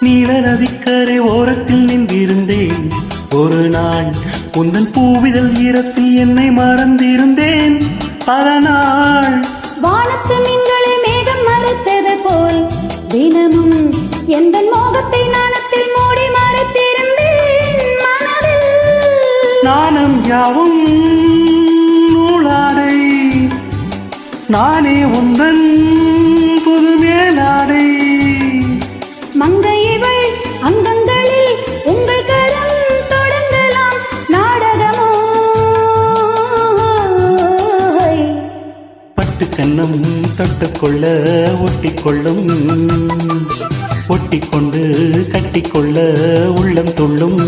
நீல நதிக்கரை ஓரத்தில் நின்றிருந்தேன் ஒரு நாள். உந்தன் பூவிதழ் ஈரத்தில் என்னை மறந்திருந்தேன் பல நாள். வானத்து மீன்களை மேகம் மறைத்தது போல் தினமும் எந்த மோகத்தை நாணத்தில் மூடி மறைத்திருந்தேன் மனதில். நாணம் யாவும் நூலாடை, நானே உந்தன் புது மேலாடை. மங்கையவள் அங்கங்களில் உங்கள் கரம் தொடங்கலாம் நாடகமோ. பட்டு கண்ணம் தொட்டுக்கொள்ள ஒட்டிக்கொள்ளும், ஒட்டிக்கொண்டு கட்டிக்கொள்ள உள்ளம் துள்ளும்.